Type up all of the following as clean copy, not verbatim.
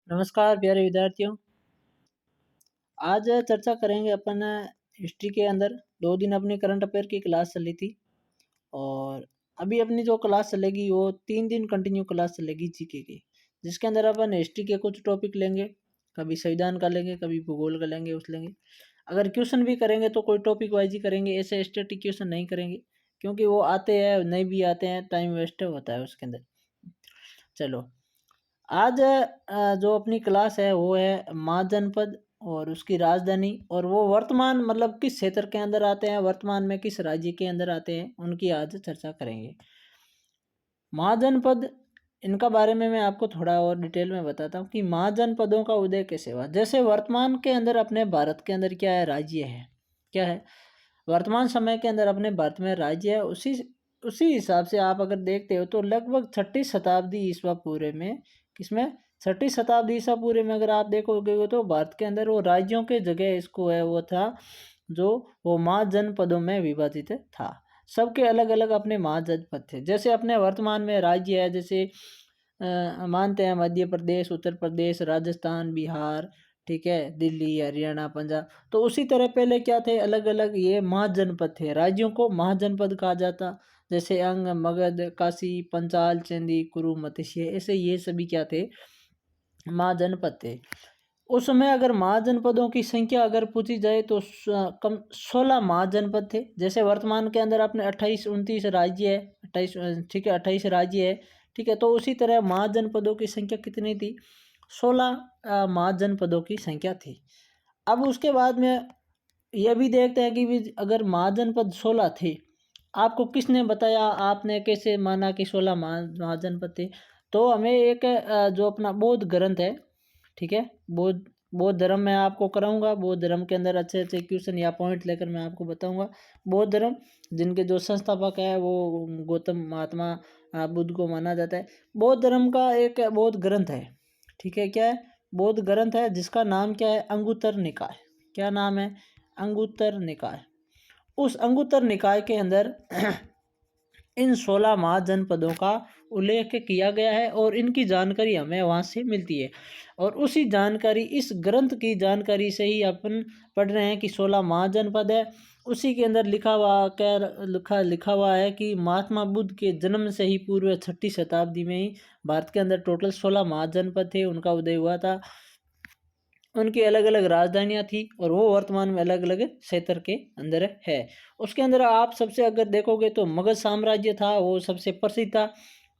नमस्कार प्यारे विद्यार्थियों। आज चर्चा करेंगे अपन हिस्ट्री के अंदर 2 दिन अपनी करंट अफेयर की क्लास चली थी और अभी अपनी जो क्लास चलेगी वो 3 दिन कंटिन्यू क्लास चलेगी जीके की, जिसके अंदर अपन हिस्ट्री के कुछ टॉपिक लेंगे। कभी संविधान का लेंगे, कभी भूगोल का लेंगे, उस लेंगे। अगर क्वेश्चन भी करेंगे तो कोई टॉपिक वाइज ही करेंगे, ऐसे स्टैटिक क्वेश्चन नहीं करेंगे क्योंकि वो आते हैं नहीं भी आते हैं, टाइम वेस्ट होता है उसके अंदर। चलो, आज जो अपनी क्लास है वो है महाजनपद और उसकी राजधानी, और वो वर्तमान मतलब किस क्षेत्र के अंदर आते हैं, वर्तमान में किस राज्य के अंदर आते हैं, उनकी आज चर्चा करेंगे। महाजनपद, इनका बारे में मैं आपको थोड़ा और डिटेल में बताता हूँ कि महाजनपदों का उदय कैसे हुआ। जैसे वर्तमान के अंदर अपने भारत के अंदर क्या है, राज्य है, क्या है वर्तमान समय के अंदर अपने भारत में राज्य है। उसी उसी हिसाब से आप अगर देखते हो तो लगभग 6ठी शताब्दी ईस्वा पूर्व में, किसमें 6ठी शताब्दी ईसा पूर्व में अगर आप देखोगे तो भारत के अंदर वो राज्यों के जगह इसको है वो था जो वो महाजनपदों में विभाजित था। सबके अलग अलग अपने महाजनपद थे। जैसे अपने वर्तमान में राज्य है, जैसे मानते हैं मध्य प्रदेश, उत्तर प्रदेश, राजस्थान, बिहार, ठीक है, दिल्ली, हरियाणा, पंजाब। तो उसी तरह पहले क्या थे, अलग अलग ये महाजनपद थे। राज्यों को महाजनपद कहा जाता। जैसे अंग, मगध, काशी, पंचाल, चंदी, कुरु, मत्स्य, ऐसे ये सभी क्या थे, महाजनपद थे। उस समय अगर महाजनपदों की संख्या अगर पूछी जाए तो कम 16 महाजनपद थे। जैसे वर्तमान के अंदर अपने 28-29 राज्य है, 28, ठीक है, 28 राज्य है, ठीक है। तो उसी तरह महाजनपदों की संख्या कितनी थी, 16 महाजनपदों की संख्या थी। अब उसके बाद में यह भी देखते हैं कि भी अगर महाजनपद 16 थे, आपको किसने बताया, आपने कैसे माना कि 16 महाजनपद थे। तो हमें एक जो अपना बौद्ध ग्रंथ है, ठीक है, बौद्ध बौद्ध धर्म में आपको कराऊंगा। बौद्ध धर्म के अंदर अच्छे अच्छे क्वेश्चन या पॉइंट लेकर मैं आपको बताऊंगा। बौद्ध धर्म जिनके जो संस्थापक है वो गौतम महात्मा बुद्ध को माना जाता है। बौद्ध धर्म का एक बौद्ध ग्रंथ है, ठीक है, क्या है, बौद्ध ग्रंथ है जिसका नाम क्या है, अंगुत्तर निकाय। क्या नाम है, अंगुत्तर निकाय। उस अंगुत्तर निकाय के अंदर इन 16 महाजनपदों का उल्लेख किया गया है और इनकी जानकारी हमें वहाँ से मिलती है। और उसी जानकारी, इस ग्रंथ की जानकारी से ही अपन पढ़ रहे हैं कि 16 महाजनपद है। उसी के अंदर लिखा हुआ है कि महात्मा बुद्ध के जन्म से ही पूर्व 6ठी शताब्दी में ही भारत के अंदर टोटल 16 महाजनपद थे, उनका उदय हुआ था। उनकी अलग अलग राजधानियाँ थी और वो वर्तमान में अलग अलग क्षेत्र के अंदर है। उसके अंदर आप सबसे अगर देखोगे तो मगध साम्राज्य था, वो सबसे प्रसिद्ध था।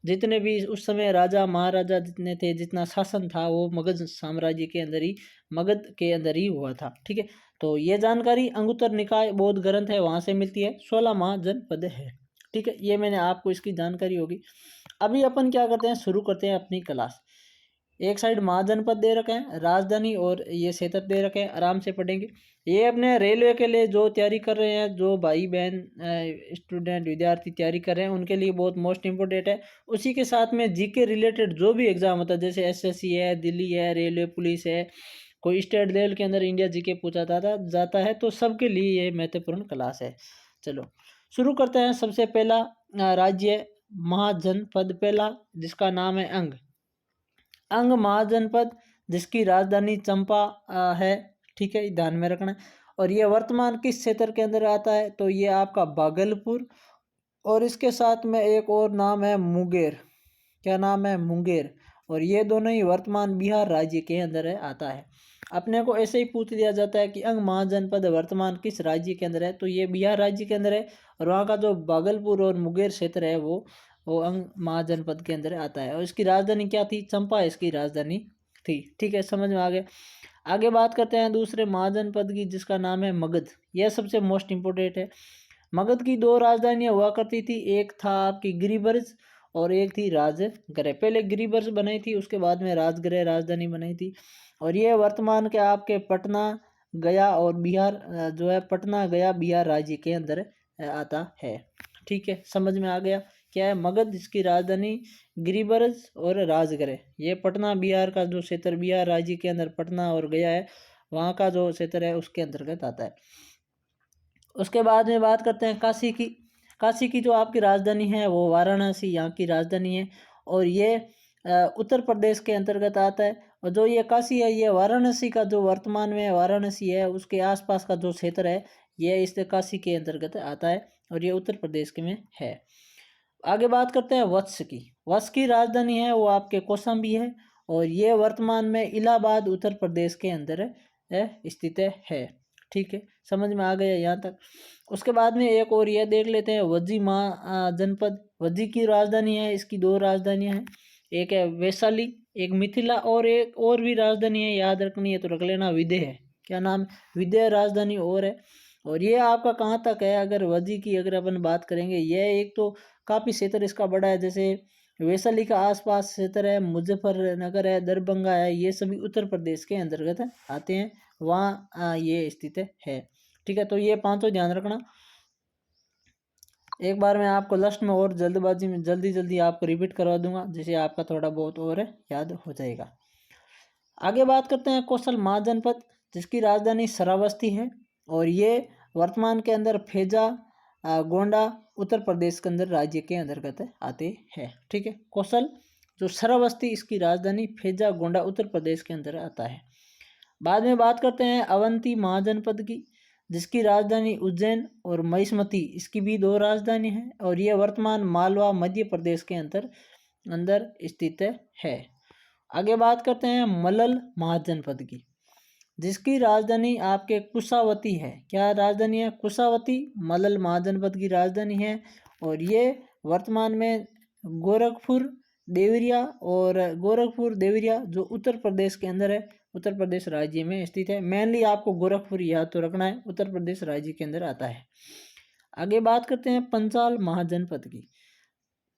जितने भी उस समय राजा महाराजा जितने थे, जितना शासन था, वो मगध साम्राज्य के अंदर ही, मगध के अंदर ही हुआ था, ठीक है। तो ये जानकारी अंगुत्तर निकाय बौद्ध ग्रंथ है, वहाँ से मिलती है। 16 महाजनपद है, ठीक है, ये मैंने आपको इसकी जानकारी होगी। अभी अपन क्या करते हैं, शुरू करते हैं अपनी क्लास। एक साइड महाजनपद दे रखे हैं, राजधानी और ये क्षेत्र दे रखे हैं, आराम से पढ़ेंगे। ये अपने रेलवे के लिए जो तैयारी कर रहे हैं, जो भाई बहन स्टूडेंट विद्यार्थी तैयारी कर रहे हैं, उनके लिए बहुत मोस्ट इम्पोर्टेंट है। उसी के साथ में जीके रिलेटेड जो भी एग्जाम होता है, जैसे एसएससी है, दिल्ली है, रेलवे पुलिस है, कोई स्टेट लेवल के अंदर इंडिया जीके पूछा जाता है, तो सबके लिए ये महत्वपूर्ण क्लास है। चलो शुरू करते हैं। सबसे पहला राज्य महाजनपद पहला, जिसका नाम है अंग। अंग महाजनपद, जिसकी राजधानी चंपा है, ठीक है, ध्यान में रखना है। और ये वर्तमान किस क्षेत्र के अंदर आता है, तो ये आपका भागलपुर, और इसके साथ में एक और नाम है मुंगेर। क्या नाम है, मुंगेर। और ये दोनों ही वर्तमान बिहार राज्य के अंदर है, आता है। अपने को ऐसे ही पूछ दिया जाता है कि अंग महाजनपद वर्तमान किस राज्य के अंदर है, तो ये बिहार राज्य के अंदर है। और वहाँ का जो भागलपुर और मुंगेर क्षेत्र है वो अंग महाजनपद के अंदर आता है। और इसकी राजधानी क्या थी, चंपा इसकी राजधानी थी, ठीक है, समझ में आ गया। आगे बात करते हैं दूसरे महाजनपद की, जिसका नाम है मगध। यह सबसे मोस्ट इम्पोर्टेंट है। मगध की 2 राजधानियां हुआ करती थी, एक था आपकी गिरिब्रज और एक थी राजगृह। पहले गिरिब्रज बनाई थी, उसके बाद में राजगृह राजधानी बनाई थी। और ये वर्तमान के आपके पटना, गया और बिहार जो है, पटना गया बिहार राज्य के अंदर आता है, ठीक है, समझ में आ गया। क्या है, मगध, इसकी राजधानी गिरिब्रज और राजगृह। ये पटना बिहार का जो क्षेत्र, बिहार राज्य के अंदर पटना और गया है, वहाँ का जो क्षेत्र है उसके अंतर्गत आता है। उसके बाद में बात करते हैं काशी की। काशी की जो आपकी राजधानी है वो वाराणसी यहाँ की राजधानी है। और ये उत्तर प्रदेश के अंतर्गत आता है। और जो ये काशी है ये वाराणसी का जो वर्तमान में वाराणसी है उसके आसपास का जो क्षेत्र है ये इस काशी के अंतर्गत आता है और ये उत्तर प्रदेश के में है। आगे बात करते हैं वत्स की। वत्स की राजधानी है वो आपके कौशाम्बी है और ये वर्तमान में इलाहाबाद उत्तर प्रदेश के अंदर स्थित है। ठीक है, समझ में आ गया यहाँ तक। उसके बाद में एक और ये देख लेते हैं वज्जी जनपद। वज्जी की राजधानी है, इसकी दो राजधानियाँ हैं, एक है वैशाली, एक मिथिला, और एक और भी राजधानी है याद रखनी है तो रख लेना, विदेह है। क्या नाम? विदेह राजधानी और है। और ये आपका कहाँ तक है? अगर वज्जी की अगर अपन बात करेंगे, ये एक तो काफ़ी क्षेत्र इसका बड़ा है, जैसे वैशाली का आसपास क्षेत्र है, मुजफ्फरनगर है, दरभंगा है, ये सभी उत्तर प्रदेश के अंतर्गत आते हैं, वहाँ ये स्थित है। ठीक है, तो ये पांचों ध्यान रखना। एक बार मैं आपको लास्ट में और जल्दबाजी में जल्दी आपको रिपीट करवा दूंगा, जिससे आपका थोड़ा बहुत और याद हो जाएगा। आगे बात करते हैं कौशल महाजनपद, जिसकी राजधानी श्रावस्ती है और ये वर्तमान के अंदर फैजा गोंडा उत्तर प्रदेश के अंदर राज्य के अंतर्गत आते हैं। ठीक है, कौशल जो श्रावस्ती इसकी राजधानी फैजा गोंडा उत्तर प्रदेश के अंदर आता है। बाद में बात करते हैं अवंती महाजनपद की, जिसकी राजधानी उज्जैन और महिष्मती इसकी भी दो राजधानी है और यह वर्तमान मालवा मध्य प्रदेश के अंदर स्थित है। आगे बात करते हैं मलल महाजनपद की, जिसकी राजधानी आपके कुशावती है। क्या राजधानी है? कुशावती मलल महाजनपद की राजधानी है और ये वर्तमान में गोरखपुर देवरिया जो उत्तर प्रदेश के अंदर है, उत्तर प्रदेश राज्य में स्थित है। मेनली आपको गोरखपुर याद तो रखना है, उत्तर प्रदेश राज्य के अंदर आता है। आगे बात करते हैं पंचाल महाजनपद की,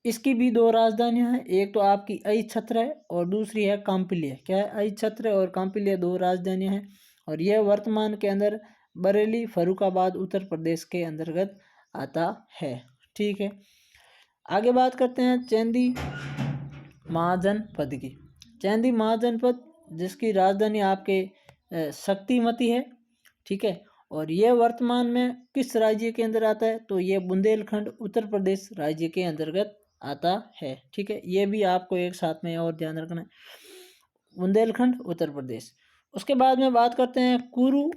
इसकी भी दो राजधानियां हैं, एक तो आपकी अहिछत्र है और दूसरी है कांपिल्य। क्या है? अहिछत्र और कांपिल्य दो राजधानियां हैं और यह वर्तमान के अंदर बरेली फर्रुखाबाद उत्तर प्रदेश के अंतर्गत आता है। ठीक है, आगे बात करते हैं चेंदी महाजनपद की। चेंदी महाजनपद जिसकी राजधानी आपके शक्तिमती है। ठीक है, और यह वर्तमान में किस राज्य के अंदर आता है? तो ये बुंदेलखंड उत्तर प्रदेश राज्य के अंतर्गत आता है। ठीक है, ये भी आपको एक साथ में और ध्यान रखना है, बुंदेलखंड उत्तर प्रदेश। उसके बाद में बात करते हैं कुरु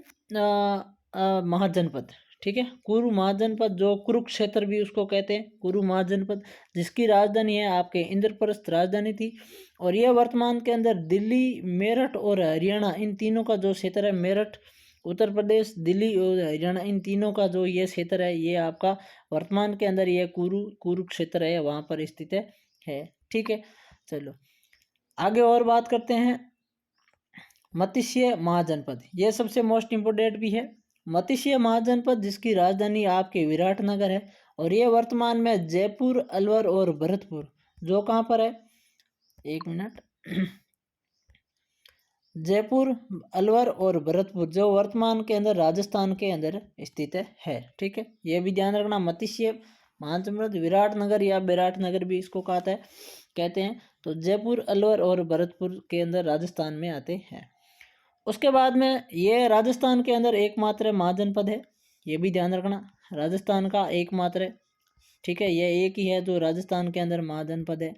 महाजनपद। ठीक है, कुरु महाजनपद जो कुरुक्षेत्र भी उसको कहते हैं, कुरु महाजनपद जिसकी राजधानी है आपके इंद्रप्रस्थ राजधानी थी और यह वर्तमान के अंदर दिल्ली, मेरठ और हरियाणा इन तीनों का जो क्षेत्र है, मेरठ उत्तर प्रदेश, दिल्ली और हरियाणा इन तीनों का जो ये क्षेत्र है, ये आपका वर्तमान के अंदर ये कुरुक्षेत्र है, वहाँ पर स्थित है। ठीक है, चलो आगे और बात करते हैं मत्स्य महाजनपद। ये सबसे मोस्ट इम्पोर्टेंट भी है। मत्स्य महाजनपद जिसकी राजधानी आपके विराटनगर है और ये वर्तमान में जयपुर, अलवर और भरतपुर जो कहाँ पर है, एक मिनट, जयपुर, अलवर और भरतपुर जो वर्तमान के अंदर राजस्थान के अंदर स्थित है। ठीक है, ये भी ध्यान रखना। मत्स्य महाजनपद विराटनगर या विराटनगर भी इसको कहते हैं, तो जयपुर, अलवर और भरतपुर के अंदर राजस्थान में आते हैं। उसके बाद में ये राजस्थान के अंदर एकमात्र महाजनपद है, ये भी ध्यान रखना, राजस्थान का एकमात्र है। ठीक है, ये एक ही है जो राजस्थान के अंदर महाजनपद है,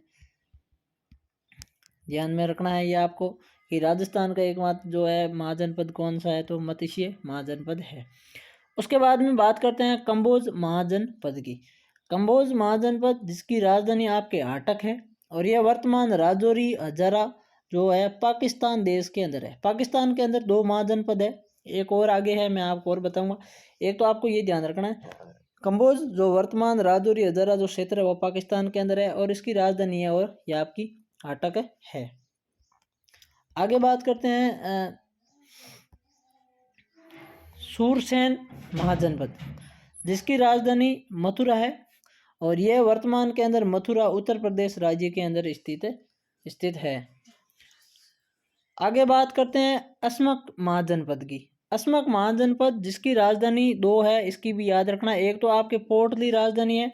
ध्यान में रखना है ये आपको कि राजस्थान का एकमात्र जो है महाजनपद कौन सा है, तो मत्स्य महाजनपद है। उसके बाद में बात करते हैं कंबोज महाजनपद की। कंबोज महाजनपद जिसकी राजधानी आपके हाटक है और यह वर्तमान राजौरी, हजारा जो है पाकिस्तान देश के अंदर है। पाकिस्तान के अंदर दो महाजनपद है, एक और आगे है, मैं आपको और बताऊंगा। एक तो आपको ये ध्यान रखना है, कंबोज जो वर्तमान राजौरी, हजारा जो क्षेत्र है वो पाकिस्तान के अंदर है और इसकी राजधानी है और यह आपकी हाटक है। आगे बात करते हैं सूरसेन महाजनपद जिसकी राजधानी मथुरा है और यह वर्तमान के अंदर मथुरा उत्तर प्रदेश राज्य के अंदर स्थित है। आगे बात करते हैं अस्मक महाजनपद की। अस्मक महाजनपद जिसकी राजधानी दो है, इसकी भी याद रखना, एक तो आपके पोर्टली राजधानी है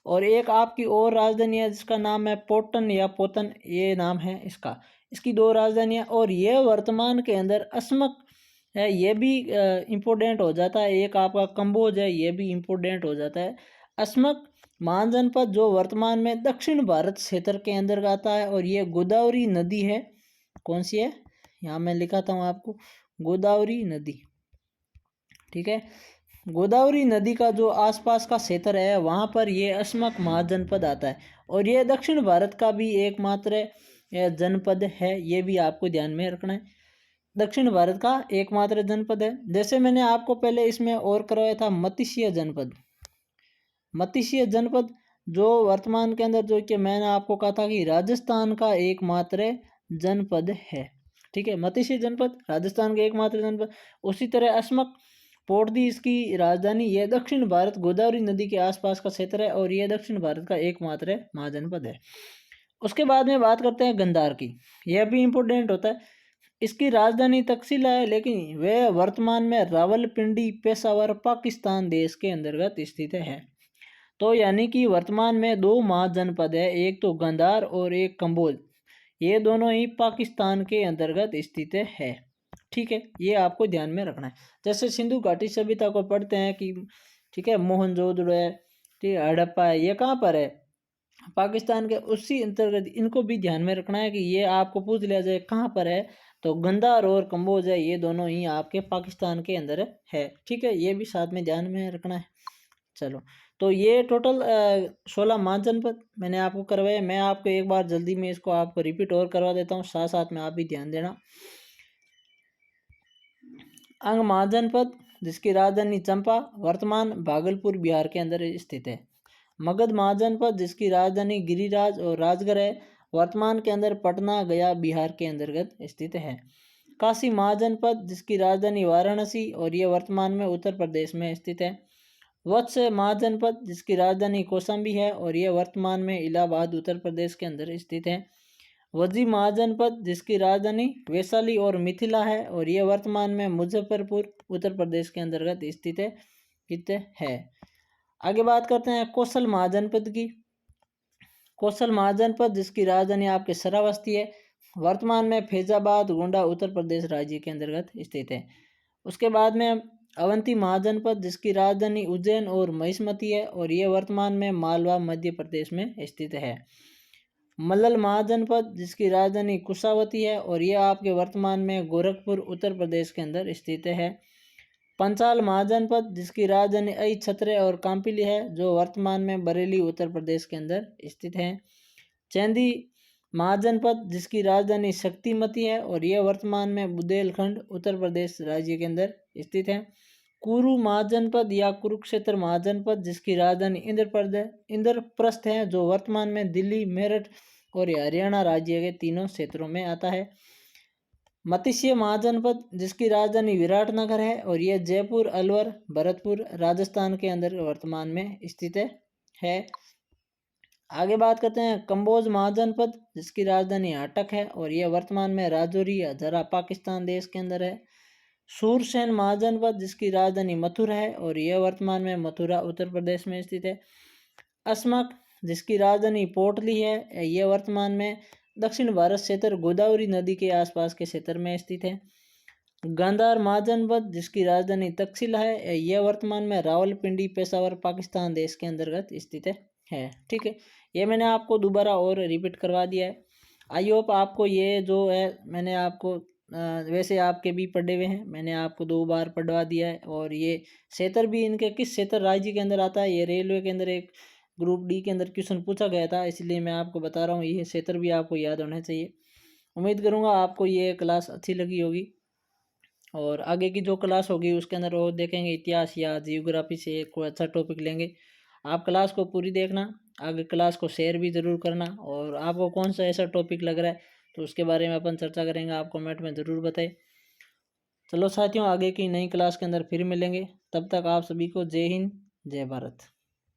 और एक आपकी और राजधानी है जिसका नाम है पोटन या पोतन, ये नाम है इसकी दो राजधानियाँ और ये वर्तमान के अंदर अस्मक है, ये भी इम्पोर्टेंट हो जाता है। एक आपका कंबोज है, ये भी इम्पोर्टेंट हो जाता है। अस्मक महाजनपद जो वर्तमान में दक्षिण भारत क्षेत्र के अंदर आता है और ये गोदावरी नदी है, कौन सी है, यहाँ मैं लिखाता हूँ आपको, गोदावरी नदी, ठीक है। गोदावरी नदी का जो आसपास का क्षेत्र है वहाँ पर ये अस्मक महाजनपद आता है, और ये दक्षिण भारत का भी एकमात्र जनपद है, ये भी आपको ध्यान में रखना है। दक्षिण भारत का एकमात्र जनपद है। जैसे मैंने आपको पहले इसमें और करवाया था मत्स्य जनपद, मत्स्य जनपद जो वर्तमान के अंदर, जो कि मैंने आपको कहा था कि राजस्थान का एकमात्र जनपद है, ठीक है। मत्स्य जनपद राजस्थान का एकमात्र जनपद। उसी तरह अस्मक पोर्टदी इसकी राजधानी, यह दक्षिण भारत गोदावरी नदी के आसपास का क्षेत्र है, और यह दक्षिण भारत का एकमात्र महाजनपद है। उसके बाद में बात करते हैं गंधार की, यह भी इम्पोर्टेंट होता है। इसकी राजधानी तकसीला है, लेकिन वह वर्तमान में रावलपिंडी पेशावर पाकिस्तान देश के अंतर्गत स्थित है। तो यानी कि वर्तमान में दो महाजनपद है, एक तो गंधार और एक कंबोज, ये दोनों ही पाकिस्तान के अंतर्गत स्थित है, ठीक है। ये आपको ध्यान में रखना है। जैसे सिंधु घाटी सभ्यता को पढ़ते हैं कि, ठीक है, मोहनजोदड़ो है, ठीक है, हड़प्पा है, ये कहाँ पर है, पाकिस्तान के, उसी अंतर्गत इनको भी ध्यान में रखना है कि ये आपको पूछ लिया जाए कहाँ पर है, तो गंधार और कंबोज है, ये दोनों ही आपके पाकिस्तान के अंदर है, ठीक है। ये भी साथ में ध्यान में रखना है। चलो, तो ये टोटल 16 महाजनपद मैंने आपको करवाए। मैं आपको एक बार जल्दी में इसको आपको रिपीट और करवा देता हूँ, साथ साथ में आप भी ध्यान देना। अंग महाजनपद जिसकी राजधानी चंपा, वर्तमान भागलपुर बिहार के अंदर स्थित है। मगध महाजनपद जिसकी राजधानी गिरिराज और राजगढ़ है, वर्तमान के अंदर पटना गया बिहार के अंतर्गत स्थित है। काशी महाजनपद जिसकी राजधानी वाराणसी, और यह वर्तमान में उत्तर प्रदेश में स्थित है। वत्स महाजनपद जिसकी राजधानी कौशाम्बी है, और यह वर्तमान में इलाहाबाद उत्तर प्रदेश के अंदर स्थित है। वज्जी महाजनपद जिसकी राजधानी वैशाली और मिथिला है, और यह वर्तमान में मुजफ्फरपुर उत्तर प्रदेश के अंतर्गत स्थित है। आगे बात करते हैं कौशल महाजनपद की। कौशल महाजनपद जिसकी राजधानी आपके श्रावस्ती है, वर्तमान में फैजाबाद गोंडा उत्तर प्रदेश राज्य के अंतर्गत स्थित है। उसके बाद में अवंती महाजनपद जिसकी राजधानी उज्जैन और महिष्मती है, और यह वर्तमान में मालवा मध्य प्रदेश में स्थित है। मल्लल महाजनपद जिसकी राजधानी कुशावती है, और यह आपके वर्तमान में गोरखपुर उत्तर प्रदेश के अंदर स्थित है। पंचाल महाजनपद जिसकी राजधानी अई छत्र और कांपिली है, जो वर्तमान में बरेली उत्तर प्रदेश के अंदर स्थित है। चैंदी महाजनपद जिसकी राजधानी शक्तिमती है, और यह वर्तमान में बुंदेलखंड उत्तर प्रदेश राज्य के अंदर स्थित है। कुरु महाजनपद या कुरुक्षेत्र महाजनपद जिसकी राजधानी इंद्रप्रस्थ है, जो वर्तमान में दिल्ली, मेरठ और हरियाणा राज्य के तीनों क्षेत्रों में आता है। मत्स्य महाजनपद जिसकी राजधानी विराटनगर है, और यह जयपुर, अलवर, भरतपुर राजस्थान के अंदर वर्तमान में स्थित है। आगे बात करते हैं कंबोज महाजनपद जिसकी राजधानी अटक है, और यह वर्तमान में राजौरी हजारा पाकिस्तान देश के अंदर है। सूरसेन महाजनपद जिसकी राजधानी मथुरा है, और यह वर्तमान में मथुरा उत्तर प्रदेश में स्थित है। अस्मक जिसकी राजधानी पोर्टली है, यह वर्तमान में दक्षिण भारत क्षेत्र गोदावरी नदी के आसपास के क्षेत्र में स्थित है। गांधार महाजनपद जिसकी राजधानी तकसीला है, यह वर्तमान में रावलपिंडी पेशावर पाकिस्तान देश के अंतर्गत स्थित है, ठीक है। ये मैंने आपको दोबारा और रिपीट करवा दिया है। आई होप आपको ये जो है मैंने आपको वैसे आपके भी पढ़े हुए हैं, मैंने आपको 2 बार पढ़वा दिया है। और ये क्षेत्र भी इनके किस क्षेत्र राज्य के अंदर आता है, ये रेलवे के अंदर एक ग्रुप डी के अंदर क्वेश्चन पूछा गया था, इसलिए मैं आपको बता रहा हूँ। ये क्षेत्र भी आपको याद होना चाहिए। उम्मीद करूँगा आपको ये क्लास अच्छी लगी होगी, और आगे की जो क्लास होगी उसके अंदर वो देखेंगे इतिहास या जियोग्राफी से कोई अच्छा टॉपिक लेंगे। आप क्लास को पूरी देखना, आगे क्लास को शेयर भी ज़रूर करना, और आपको कौन सा ऐसा टॉपिक लग रहा है तो उसके बारे में अपन चर्चा करेंगे, आप कमेंट में ज़रूर बताएं। चलो साथियों, आगे की नई क्लास के अंदर फिर मिलेंगे, तब तक आप सभी को जय हिंद, जय भारत।